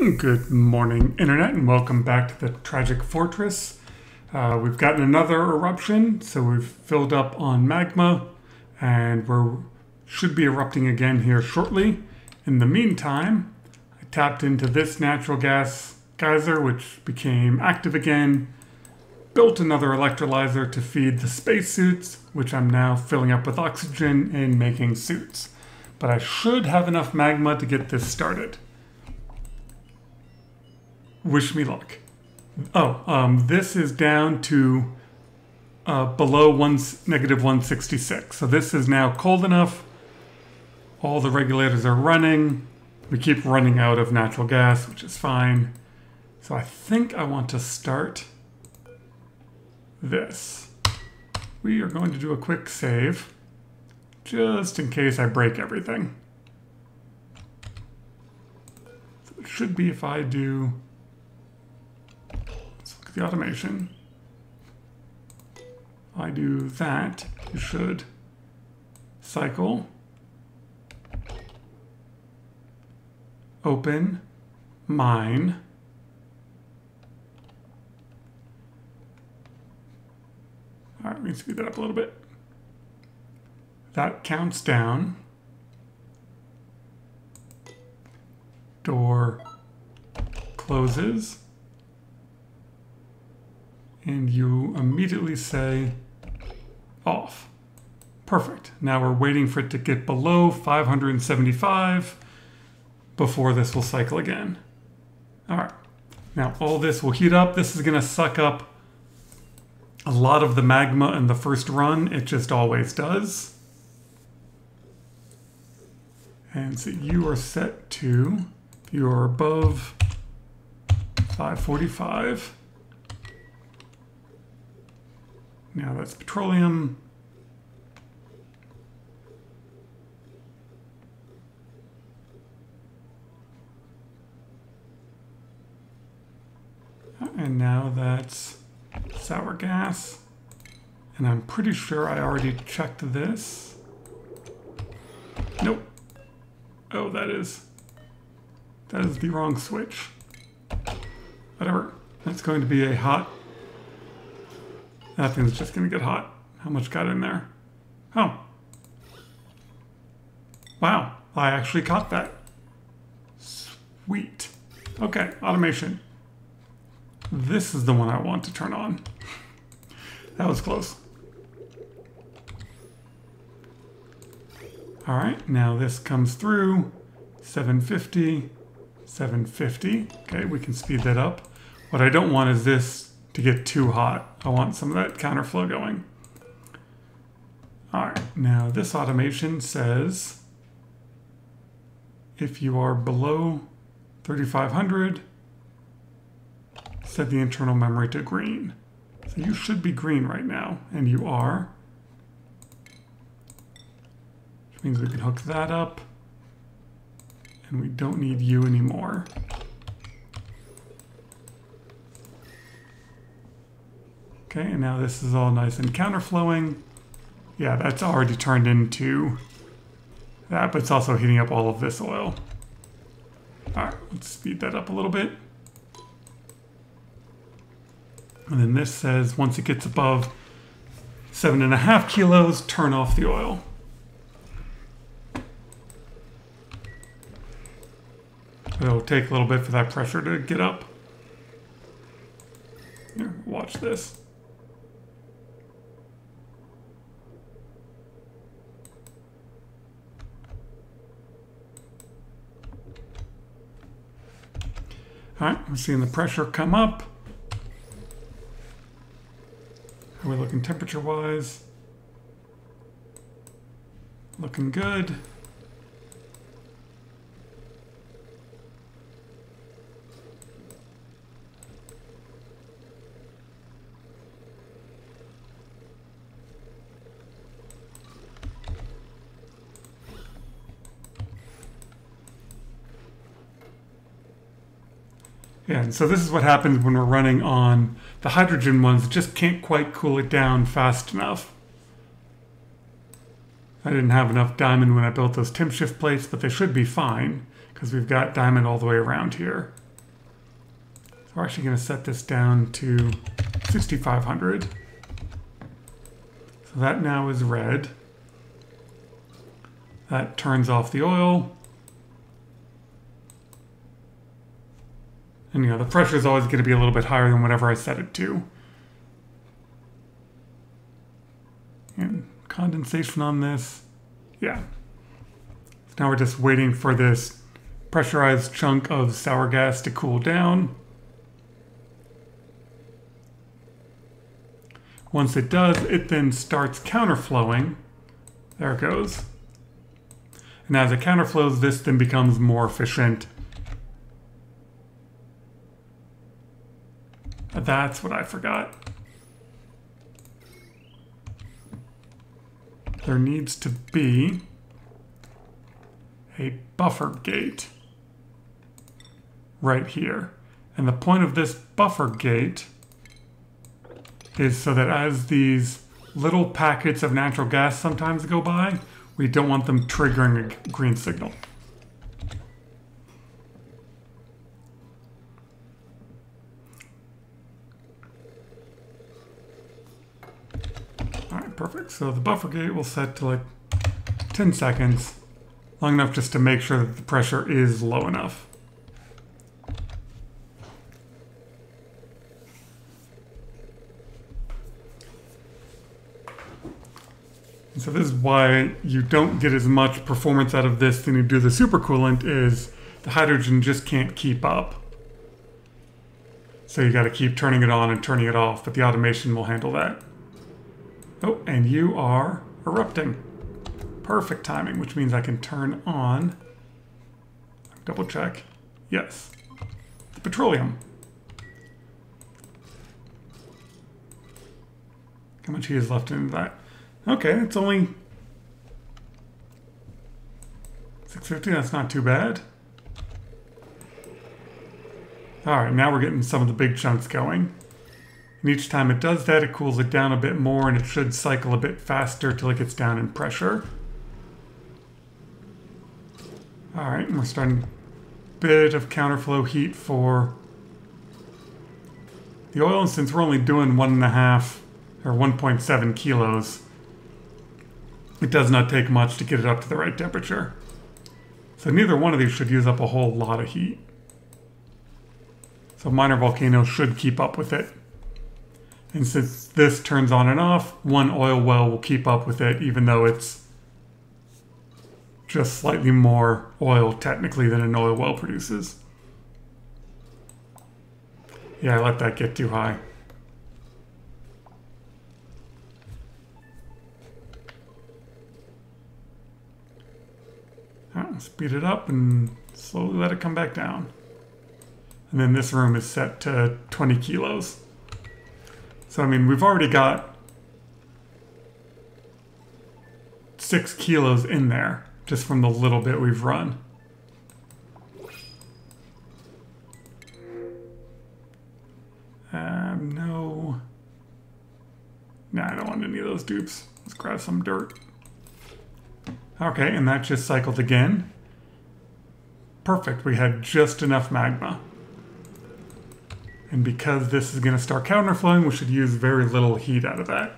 Good morning, Internet, and welcome back to the Tragic Fortress. We've gotten another eruption, so we've filled up on magma, and should be erupting again here shortly. In the meantime, I tapped into this natural gas geyser, which became active again, built another electrolyzer to feed the spacesuits, which I'm now filling up with oxygen and making suits. But I should have enough magma to get this started. Wish me luck. This is down to below negative 166. So this is now cold enough. All the regulators are running. We keep running out of natural gas, which is fine. So I think I want to start this. We are going to do a quick save, just in case I break everything. So it should be if I do... the automation. I do that, you should cycle, open, mine, all right, we can speed that up a little bit. That counts down. Door closes. And you immediately say off. Perfect. Now we're waiting for it to get below 575 before this will cycle again. All right. Now all this will heat up. This is going to suck up a lot of the magma in the first run. It just always does. And so you are set to, if you are above 545. Now that's petroleum. And now that's sour gas. And I'm pretty sure I already checked this. Nope. Oh, that is the wrong switch. Whatever. That's going to be a hot... That thing's just going to get hot. How much got in there? Oh. Wow. I actually caught that. Sweet. Okay, automation. This is the one I want to turn on. That was close. All right, now this comes through. 750, 750. Okay, we can speed that up. What I don't want is this to get too hot. I want some of that counterflow going. All right, now this automation says if you are below 3500, set the internal memory to green. So you should be green right now, and you are. Which means we can hook that up, and we don't need you anymore. Okay, and now this is all nice and counterflowing. Yeah, that's already turned into that, but it's also heating up all of this oil. All right, let's speed that up a little bit. And then this says once it gets above 7.5 kilos, turn off the oil. It'll take a little bit for that pressure to get up. Here, watch this. All right, I'm seeing the pressure come up. How are we looking temperature-wise? Looking good. Yeah, and so this is what happens when we're running on the hydrogen ones. Just can't quite cool it down fast enough. I didn't have enough diamond when I built those temp shift plates, but they should be fine because we've got diamond all the way around here. So we're actually going to set this down to 6,500. So that now is red. That turns off the oil. And the pressure is always going to be a little bit higher than whatever I set it to. And condensation on this, yeah. So now we're just waiting for this pressurized chunk of sour gas to cool down. Once it does, it then starts counterflowing. There it goes. And as it counterflows, this then becomes more efficient. That's what I forgot. There needs to be a buffer gate right here. And the point of this buffer gate is so that as these little packets of natural gas sometimes go by, we don't want them triggering a green signal. All right, perfect. So the buffer gate will set to like 10 seconds, long enough just to make sure that the pressure is low enough. So this is why you don't get as much performance out of this than you do the supercoolant, is the hydrogen just can't keep up. So you got to keep turning it on and turning it off, but the automation will handle that. Oh, and you are erupting. Perfect timing, which means I can turn on, double check, yes, the petroleum. How much heat is left in that? Okay, it's only 650, that's not too bad. All right, now we're getting some of the big chunks going. And each time it does that, it cools it down a bit more, and it should cycle a bit faster till it gets down in pressure. All right, and we're starting a bit of counterflow heat for the oil, and since we're only doing 1.5 or 1.7 kilos, it does not take much to get it up to the right temperature. So neither one of these should use up a whole lot of heat. So minor volcanoes should keep up with it. And since this turns on and off, one oil well will keep up with it, even though it's just slightly more oil technically than an oil well produces. Yeah, I let that get too high. Speed it up and slowly let it come back down. And then this room is set to 20 kilos. So, I mean, we've already got 6 kilos in there just from the little bit we've run. No. Nah, I don't want any of those dupes. Let's grab some dirt. Okay, and that just cycled again. Perfect, we had just enough magma. And because this is going to start counterflowing, we should use very little heat out of that.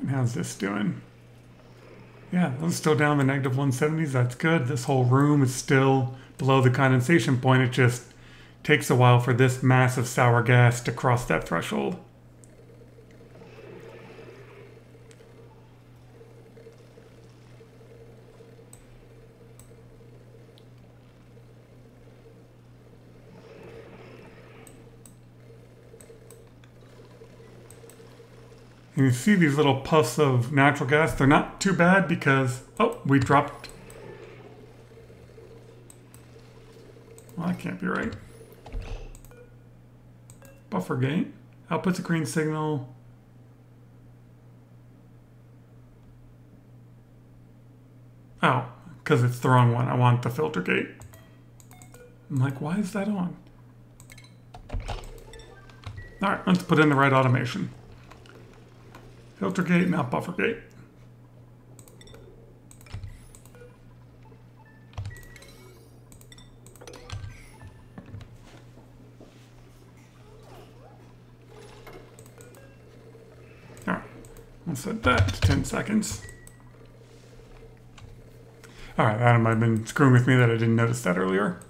How's this doing? Yeah, those still down in the negative 170s. That's good. This whole room is still below the condensation point. It just takes a while for this massive sour gas to cross that threshold. And you see these little puffs of natural gas. They're not too bad because, oh, we dropped. Well, that can't be right. Buffer gate. Outputs a green signal. Oh, because it's the wrong one. I want the filter gate. I'm like, why is that on? All right, let's put in the right automation. Filter gate, not buffer gate. All right, we'll set that to 10 seconds. All right, that might have been screwing with me that I didn't notice that earlier.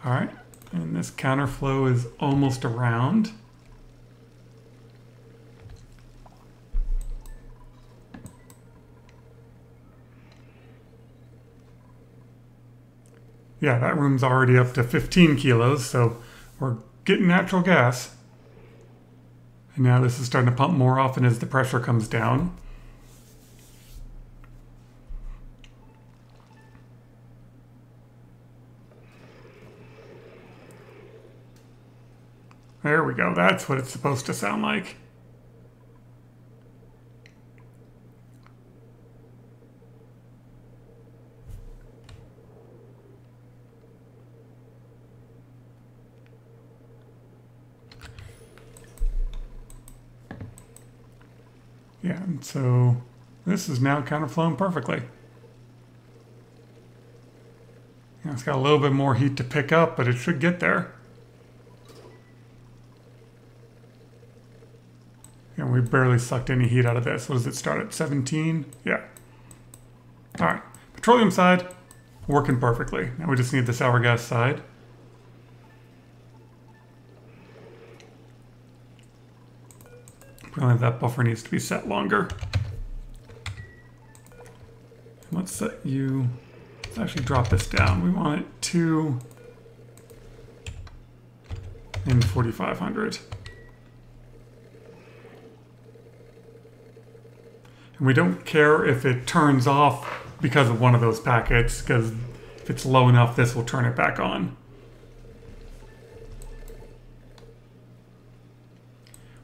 All right, and this counterflow is almost around. Yeah, that room's already up to 15 kilos, so we're getting natural gas. And now this is starting to pump more often as the pressure comes down. There we go. That's what it's supposed to sound like. Yeah, and so this is now kind of flowing perfectly. Yeah, it's got a little bit more heat to pick up, but it should get there. And we barely sucked any heat out of this. What does it start at? 17? Yeah. All right. Petroleum side, working perfectly. Now we just need the sour gas side. Apparently that buffer needs to be set longer. Let's set you... Let's actually drop this down. We want it 2 and 4,500. And we don't care if it turns off because of one of those packets, because if it's low enough, this will turn it back on.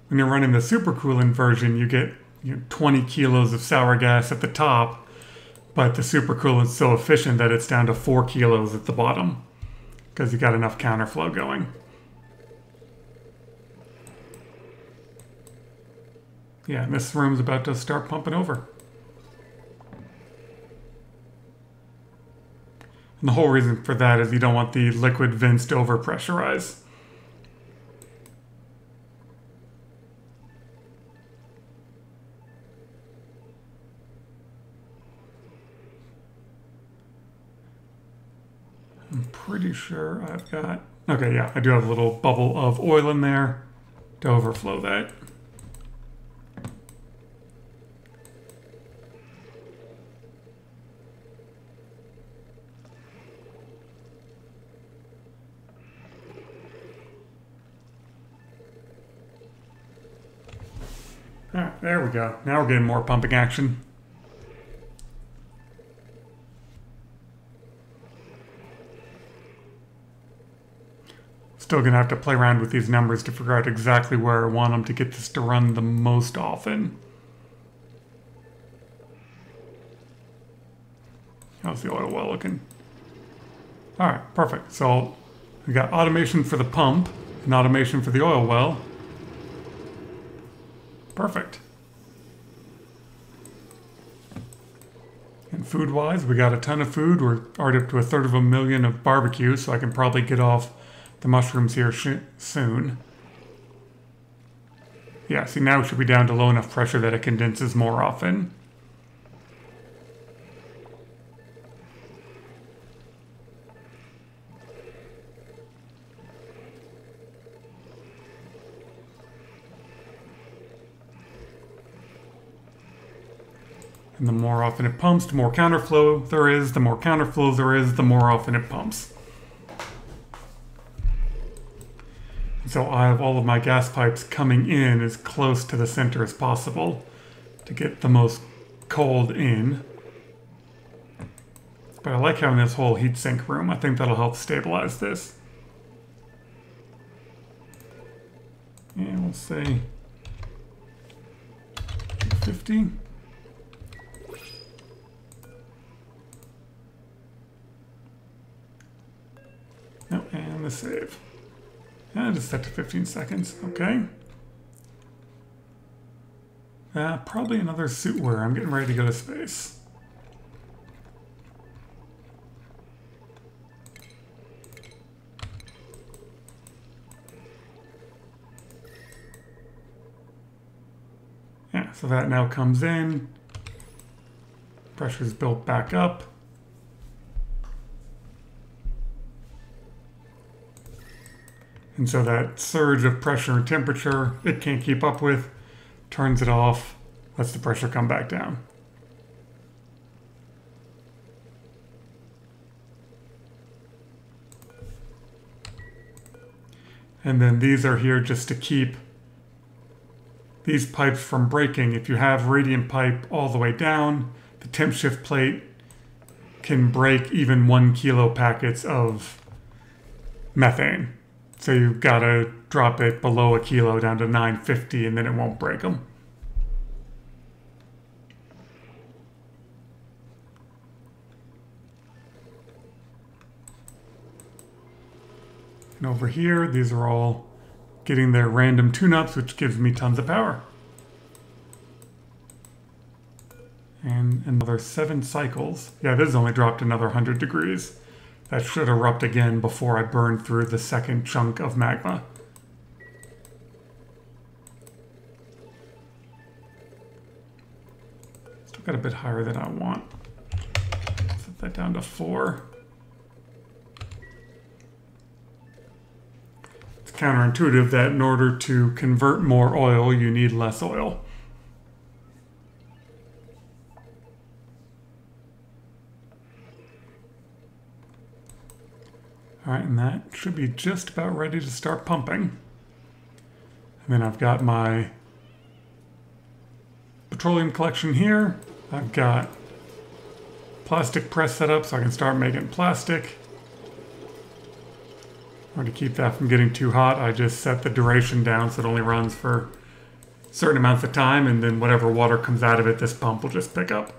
When you're running the supercoolant version, you get 20 kilos of sour gas at the top, but the supercoolant's so efficient that it's down to 4 kilos at the bottom, because you got enough counterflow going. Yeah, and this room's about to start pumping over. And the whole reason for that is you don't want the liquid vents to overpressurize. I'm pretty sure I've got... Okay, yeah, I do have a little bubble of oil in there to overflow that. Alright, there we go. Now we're getting more pumping action. Still gonna have to play around with these numbers to figure out exactly where I want them to get this to run the most often. How's the oil well looking? Alright, perfect. So we got automation for the pump and automation for the oil well. Perfect. And food-wise, we got a ton of food. We're already up to 1/3 of barbecue, so I can probably get off the mushrooms here soon. Yeah, see, now we should be down to low enough pressure that it condenses more often. And the more often it pumps, the more counterflow there is. The more counterflow there is, the more often it pumps. So I have all of my gas pipes coming in as close to the center as possible to get the most cold in. But I like having this whole heat sink room. I think that'll help stabilize this. And we'll say 50. to save? Yeah, just set to 15 seconds. Okay. Probably another suit wear. I'm getting ready to go to space. Yeah, so that now comes in. Pressure's built back up. And so that surge of pressure and temperature it can't keep up with, turns it off, lets the pressure come back down. And then these are here just to keep these pipes from breaking. If you have radiant pipe all the way down, the temp shift plate can break even 1 kilo packets of methane. So you've got to drop it below a kilo down to 950 and then it won't break them. And over here, these are all getting their random tune-ups, which gives me tons of power. And another 7 cycles. Yeah, this has only dropped another 100 degrees. That should erupt again before I burn through the second chunk of magma. Still got a bit higher than I want. Set that down to 4. It's counterintuitive that in order to convert more oil, you need less oil. All right, and that should be just about ready to start pumping. And then I've got my petroleum collection here. I've got plastic press set up so I can start making plastic. Or to keep that from getting too hot, I just set the duration down so it only runs for certain amounts of time, and then whatever water comes out of it, this pump will just pick up.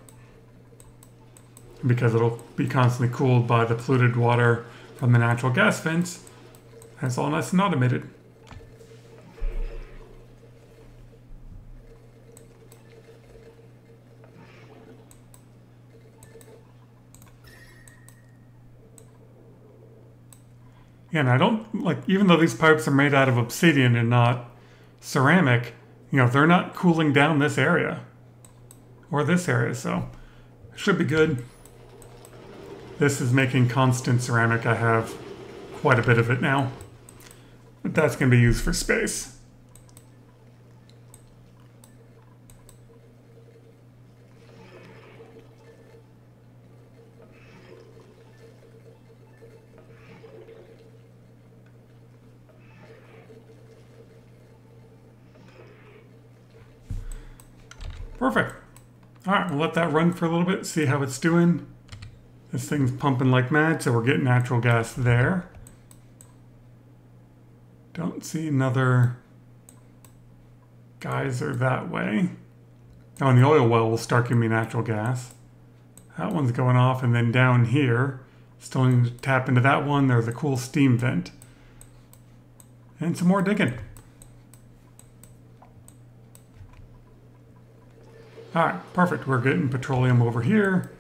Because it'll be constantly cooled by the polluted water from the natural gas vents, that's all nice and automated. Yeah, and I don't, like, even though these pipes are made out of obsidian and not ceramic, you know, they're not cooling down this area. Or this area, so it should be good. This is making constant ceramic. I have quite a bit of it now. But that's going to be used for space. Perfect. All right, we'll let that run for a little bit, see how it's doing. This thing's pumping like mad, so we're getting natural gas there. Don't see another geyser that way. Oh, and the oil well will start giving me natural gas. That one's going off, and then down here, still need to tap into that one. There's a cool steam vent. And some more digging. All right, perfect. We're getting petroleum over here.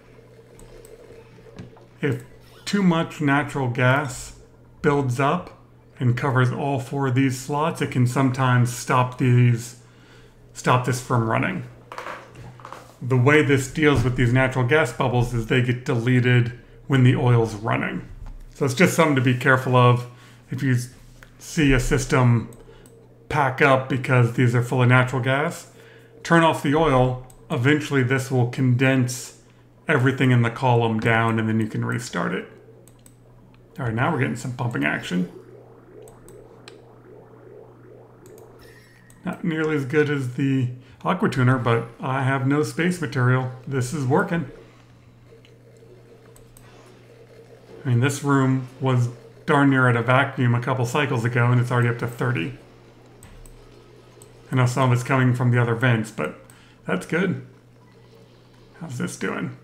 If too much natural gas builds up and covers all 4 of these slots, it can sometimes stop this from running. The way this deals with these natural gas bubbles is they get deleted when the oil's running. So it's just something to be careful of. If you see a system pack up because these are full of natural gas, turn off the oil. Eventually this will condense everything in the column down, and then you can restart it. All right, now we're getting some pumping action. Not nearly as good as the aqua tuner, but I have no space material. This is working. I mean, this room was darn near at a vacuum a couple cycles ago, and it's already up to 30. I know some of it's coming from the other vents, but that's good. How's this doing?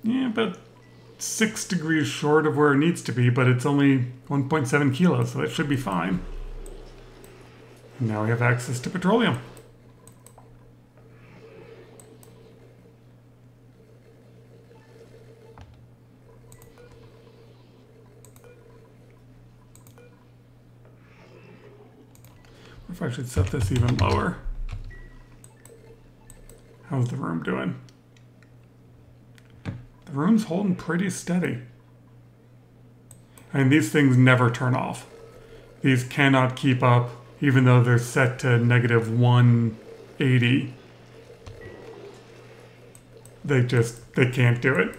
Yeah, but 6 degrees short of where it needs to be, but it's only 1.7 kilos, so it should be fine. And now we have access to petroleum. Or if I should set this even lower. How's the room doing? The room's holding pretty steady. And these things never turn off. These cannot keep up, even though they're set to negative 180. They can't do it.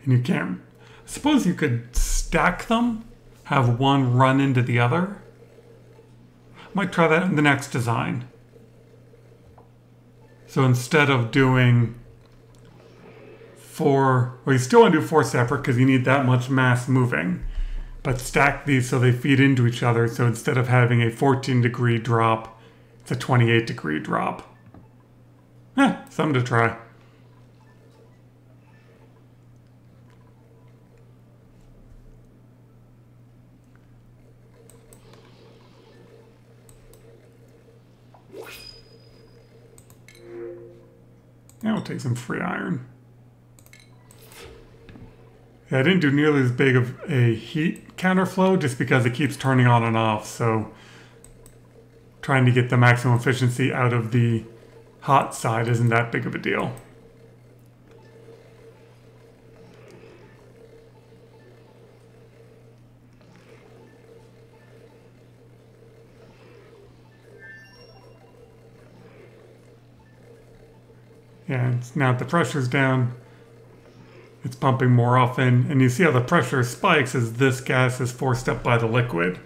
And you can't, I suppose you could stack them, have one run into the other. Might try that in the next design. So instead of doing 4, well, you still want to do 4 separate because you need that much mass moving, but stack these so they feed into each other. So instead of having a 14-degree drop, it's a 28-degree drop. Something to try. Now we'll take some free iron. Yeah, I didn't do nearly as big of a heat counterflow just because it keeps turning on and off, so trying to get the maximum efficiency out of the hot side isn't that big of a deal. Yeah, now that the pressure's down, it's pumping more often, and you see how the pressure spikes as this gas is forced up by the liquid.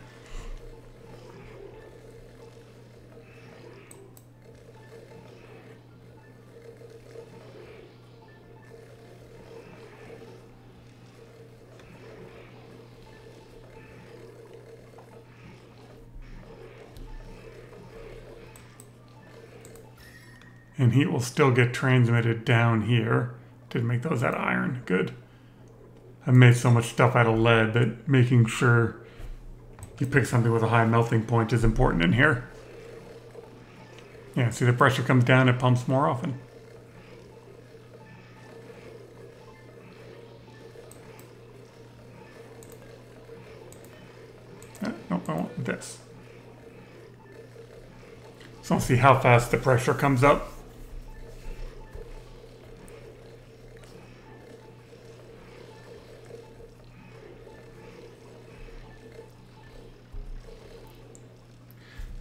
And heat will still get transmitted down here. Did make those out of iron. Good. I've made so much stuff out of lead that making sure you pick something with a high melting point is important in here. Yeah, see the pressure comes down, it pumps more often. Nope, I want this. So I'll see how fast the pressure comes up.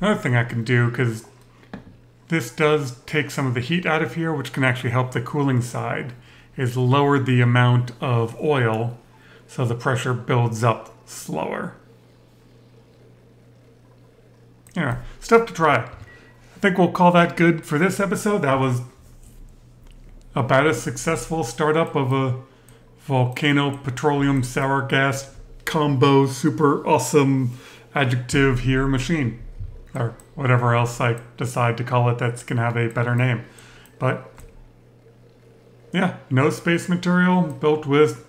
Another thing I can do, because this does take some of the heat out of here, which can actually help the cooling side, is lower the amount of oil so the pressure builds up slower. Yeah, stuff to try. I think we'll call that good for this episode. That was about a successful startup of a volcano petroleum sour gas combo super awesome adjective here machine. Or whatever else I decide to call it that's going to have a better name. But yeah, no space material, built with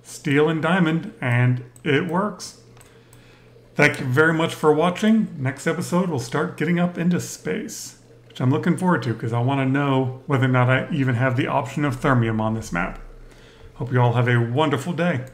steel and diamond, and it works. Thank you very much for watching. Next episode, we'll start getting up into space, which I'm looking forward to because I want to know whether or not I even have the option of thermium on this map. Hope you all have a wonderful day.